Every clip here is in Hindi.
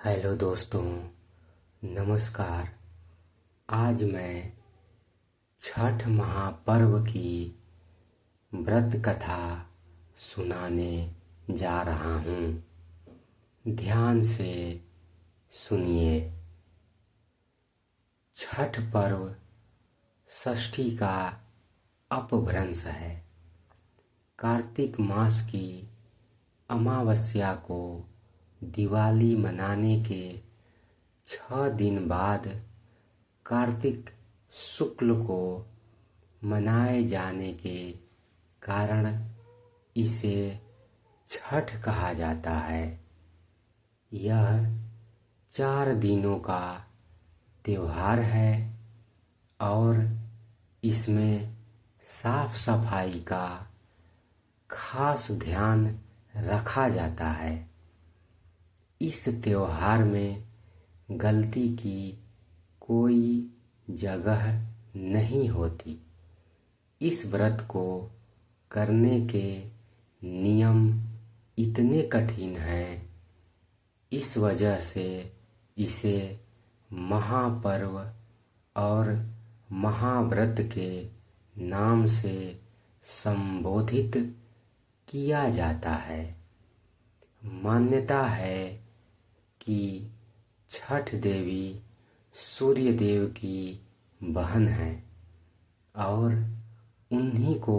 हेलो दोस्तों, नमस्कार। आज मैं छठ महापर्व की व्रत कथा सुनाने जा रहा हूँ। ध्यान से सुनिए। छठ पर्व षष्ठी का अपभ्रंश है। कार्तिक मास की अमावस्या को दिवाली मनाने के 6 दिन बाद कार्तिक शुक्ल को मनाए जाने के कारण इसे छठ कहा जाता है। यह 4 दिनों का त्योहार है और इसमें साफ सफाई का खास ध्यान रखा जाता है। इस त्योहार में गलती की कोई जगह नहीं होती। इस व्रत को करने के नियम इतने कठिन हैं, इस वजह से इसे महापर्व और महाव्रत के नाम से संबोधित किया जाता है। मान्यता है कि छठ देवी सूर्य देव की बहन है और उन्हीं को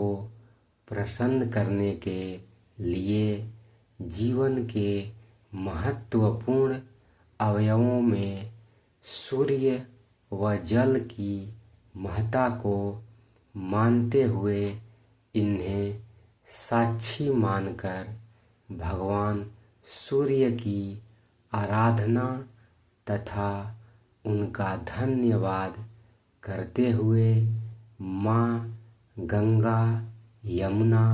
प्रसन्न करने के लिए जीवन के महत्वपूर्ण अवयवों में सूर्य व जल की महत्ता को मानते हुए इन्हें साक्षी मानकर भगवान सूर्य की आराधना तथा उनका धन्यवाद करते हुए माँ गंगा, यमुना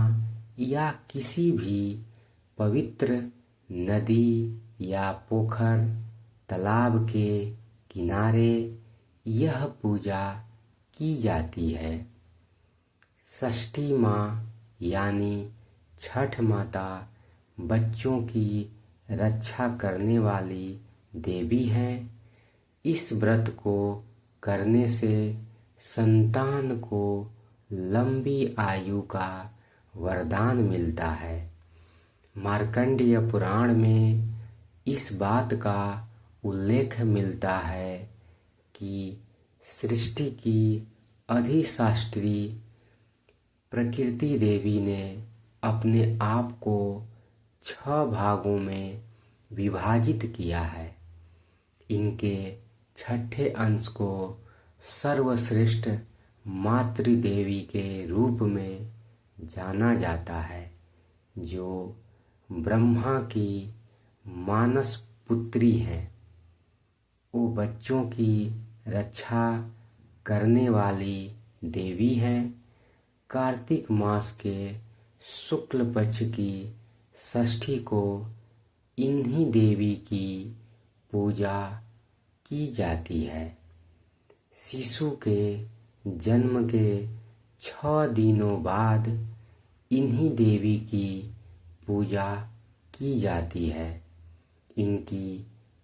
या किसी भी पवित्र नदी या पोखर, तालाब के किनारे यह पूजा की जाती है। षष्ठी माँ यानी छठ माता बच्चों की रक्षा करने वाली देवी हैं। इस व्रत को करने से संतान को लंबी आयु का वरदान मिलता है। मार्कंडेय पुराण में इस बात का उल्लेख मिलता है कि सृष्टि की अधिष्ठात्री प्रकृति देवी ने अपने आप को 6 भागों में विभाजित किया है। इनके छठे अंश को सर्वश्रेष्ठ मातृदेवी के रूप में जाना जाता है, जो ब्रह्मा की मानस पुत्री हैं। वो बच्चों की रक्षा करने वाली देवी हैं। कार्तिक मास के शुक्ल पक्ष की षष्ठी को इन्हीं देवी की पूजा की जाती है। शिशु के जन्म के 6 दिनों बाद इन्हीं देवी की पूजा की जाती है। इनकी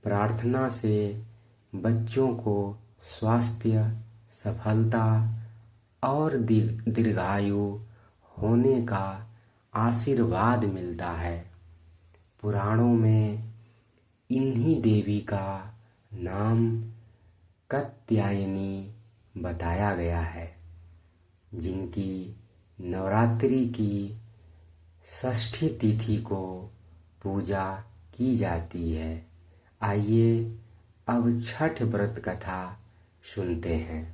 प्रार्थना से बच्चों को स्वास्थ्य, सफलता और दीर्घायु होने का आशीर्वाद मिलता है। पुराणों में इन्हीं देवी का नाम कात्यायनी बताया गया है, जिनकी नवरात्रि की षष्ठी तिथि को पूजा की जाती है। आइए अब छठ व्रत कथा सुनते हैं।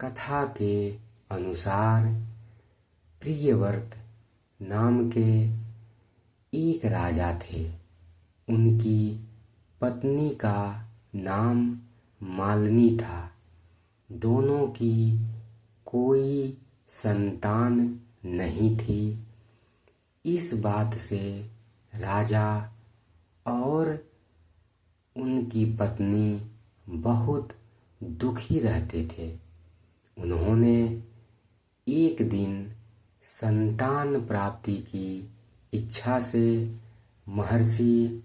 कथा के अनुसार प्रियव्रत नाम के एक राजा थे। उनकी पत्नी का नाम मालिनी था। दोनों की कोई संतान नहीं थी। इस बात से राजा और उनकी पत्नी बहुत दुखी रहते थे। उन्होंने एक दिन संतान प्राप्ति की इच्छा से महर्षि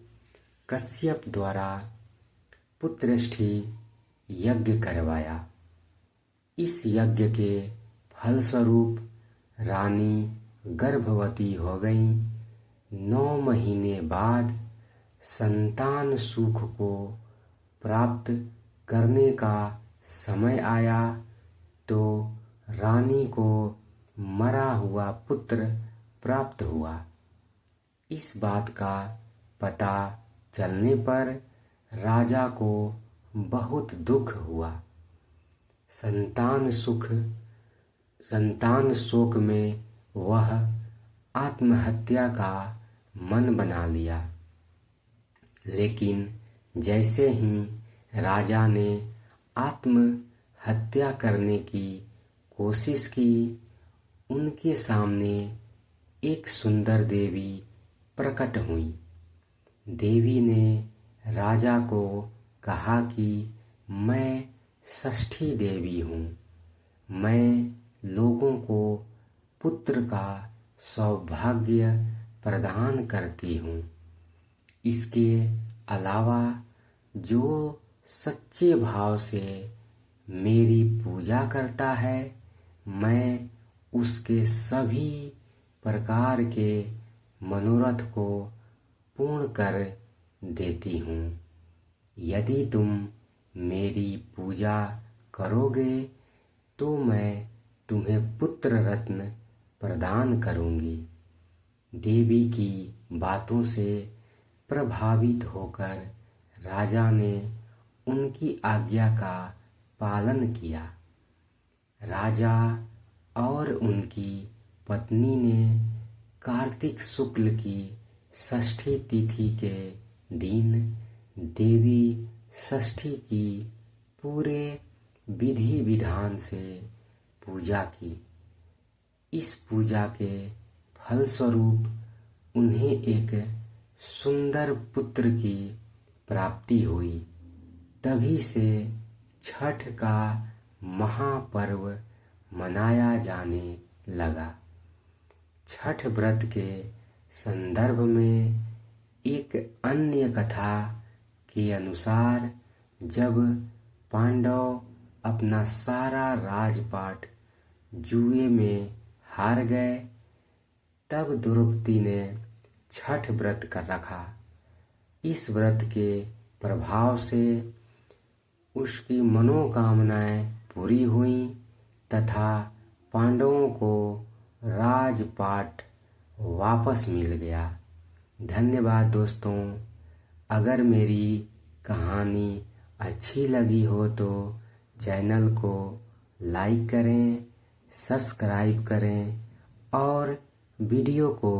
कश्यप द्वारा पुत्रष्टि यज्ञ करवाया। इस यज्ञ के फलस्वरूप रानी गर्भवती हो गई। 9 महीने बाद संतान सुख को प्राप्त करने का समय आया तो रानी को मरा हुआ पुत्र प्राप्त हुआ। इस बात का पता चलने पर राजा को बहुत दुख हुआ। संतान शोक में वह आत्महत्या का मन बना लिया। लेकिन जैसे ही राजा ने आत्महत्या करने की कोशिश की, उनके सामने एक सुंदर देवी प्रकट हुई। देवी ने राजा को कहा कि मैं षष्ठी देवी हूँ। मैं लोगों को पुत्र का सौभाग्य प्रदान करती हूँ। इसके अलावा जो सच्चे भाव से मेरी पूजा करता है, मैं उसके सभी प्रकार के मनोरथ को पूर्ण कर देती हूँ। यदि तुम मेरी पूजा करोगे तो मैं तुम्हें पुत्र रत्न प्रदान करूँगी। देवी की बातों से प्रभावित होकर राजा ने उनकी आज्ञा का पालन किया। राजा और उनकी पत्नी ने कार्तिक शुक्ल की षष्ठी तिथि के दिन देवी षष्ठी की पूरे विधि विधान से पूजा की। इस पूजा के फलस्वरूप उन्हें एक सुंदर पुत्र की प्राप्ति हुई। तभी से छठ का महापर्व मनाया जाने लगा। छठ व्रत के संदर्भ में एक अन्य कथा के अनुसार जब पांडव अपना सारा राजपाट जुए में हार गए, तब द्रौपदी ने छठ व्रत कर रखा। इस व्रत के प्रभाव से उसकी मनोकामनाएं पूरी हुई तथा पांडवों को राजपाट वापस मिल गया। धन्यवाद दोस्तों। अगर मेरी कहानी अच्छी लगी हो तो चैनल को लाइक करें, सब्सक्राइब करें और वीडियो को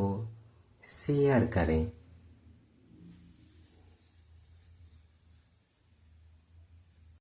शेयर करें।